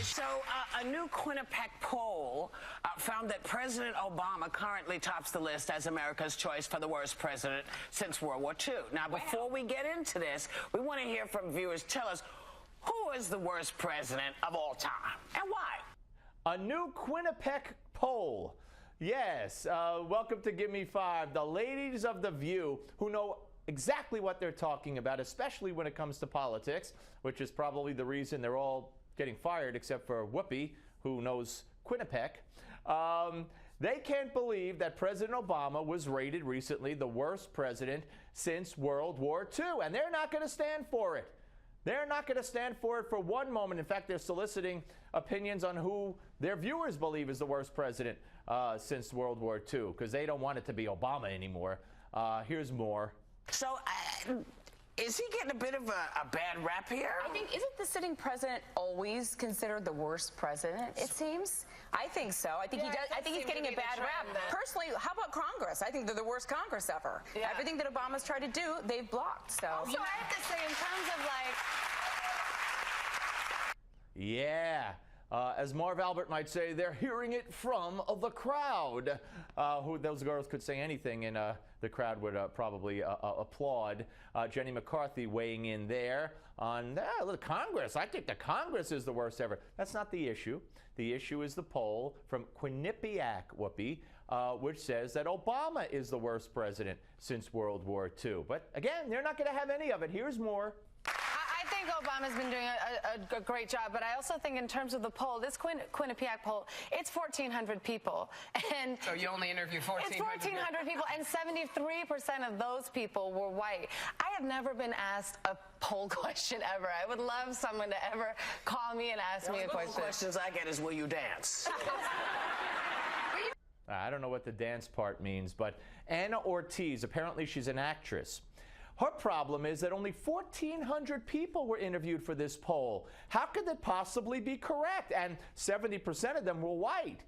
right, so a new Quinnipiac poll found that President Obama currently tops the list as America's choice for the worst president since World War II. Now, before we get into this, we want to hear from viewers. Tell us, who is the worst president of all time and why? A new Quinnipiac poll. Yes, welcome to Give Me Five. The ladies of The View who know exactly what they're talking about, especially when it comes to politics, which is probably the reason they're all getting fired except for Whoopi, who knows Quinnipiac. They can't believe that President Obama was rated recently the worst president since World War II, and they're not going to stand for it. They're not going to stand for it for one moment. In fact, they're soliciting opinions on who their viewers believe is the worst president since World War II, because they don't want it to be Obama anymore. Here's more. So, is he getting a bit of a bad rap here? I think, isn't the sitting president always considered the worst president, it seems? I think so. I think he does. I think he's getting a bad rap. Personally, how about Congress? I think they're the worst Congress ever. Yeah. Everything that Obama's tried to do, they've blocked. So, I have to say, in terms of like... Yeah. As Marv Albert might say, they're hearing it from the crowd. Who those girls could say anything, and the crowd would probably applaud. Jenny McCarthy weighing in there on the Congress. I think the Congress is the worst ever. That's not the issue. The issue is the poll from Quinnipiac, Whoopi, which says that Obama is the worst president since World War II. But again, they're not going to have any of it. Here's more. I think Obama's been doing a great job, but I also think in terms of the poll, this Quinnipiac poll, it's 1,400 people. And so you only interview 1,400 people? It's 1,400 people, and 73% of those people were white. I have never been asked a poll question ever. I would love someone to ever call me and ask me a question. The questions I get is, will you dance? I don't know what the dance part means, but Anna Ortiz, apparently she's an actress. Her problem is that only 1,400 people were interviewed for this poll. How could that possibly be correct? And 70% of them were white.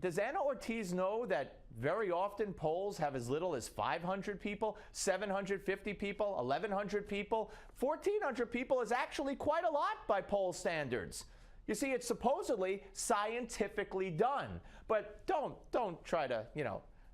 Does Anna Ortiz know that very often polls have as little as 500 people, 750 people, 1,100 people? 1,400 people is actually quite a lot by poll standards. You see, it's supposedly scientifically done. But don't try to,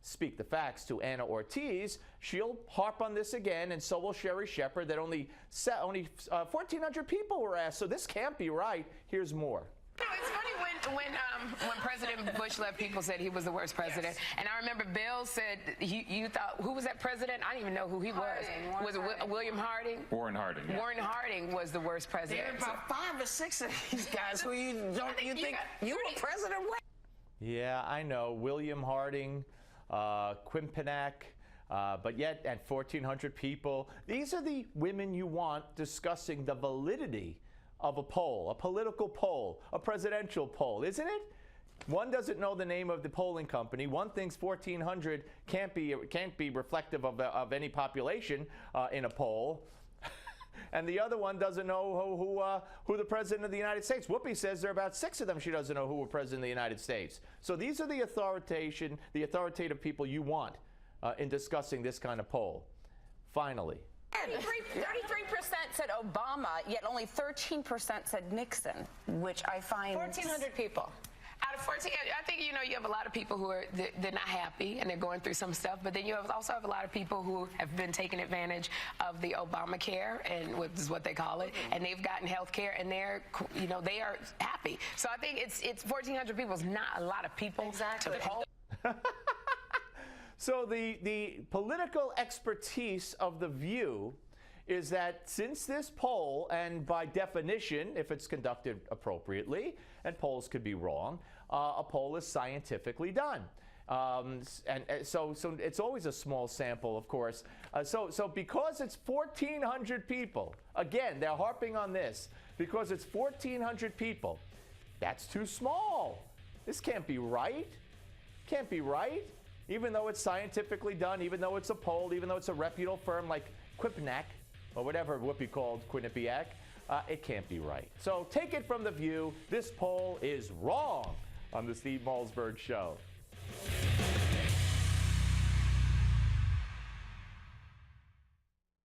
speak the facts to Anna Ortiz. She'll harp on this again, and so will Sherry Shepard, that only 1,400 people were asked. So this can't be right. Here's more. No, it's funny when President Bush left, people said he was the worst president. Yes. And I remember Bill said, you thought, who was that president? I didn't even know who he was. Was it William Harding? Warren Harding. Yeah. Warren Harding was the worst president. There are about 5 or 6 of these guys who you think you were president with. Yeah, I know. William Harding, Quinnipiac, but yet at 1,400 people. These are the women you want discussing the validity of a poll, a political poll, a presidential poll, isn't it? One doesn't know the name of the polling company. One thinks 1,400 can't be reflective of any population in a poll. And the other one doesn't know who the president of the United States. Whoopi says there are about 6 of them she doesn't know who were president of the United States. So these are the authoritative people you want in discussing this kind of poll. Finally. 33% said Obama, yet only 13% said Nixon, which I find... 1,400 people. Out of 14, I think, you have a lot of people who are, they're not happy and they're going through some stuff, but then you also have a lot of people who have been taking advantage of the Obamacare, and which is what they call it, and they've gotten health care, and they are happy. So I think it's 1,400 people is not a lot of people to poll. So the political expertise of The View is that since this poll, and by definition, if it's conducted appropriately, and polls could be wrong, a poll is scientifically done. So it's always a small sample, of course. So because it's 1,400 people, again, they're harping on this, because it's 1,400 people, that's too small. This can't be right. Can't be right. Even though it's scientifically done, even though it's a poll, even though it's a reputable firm like Quinnipiac, or whatever Whoopi called Quinnipiac, it can't be right. So take it from The View. This poll is wrong on the Steve Malzberg Show.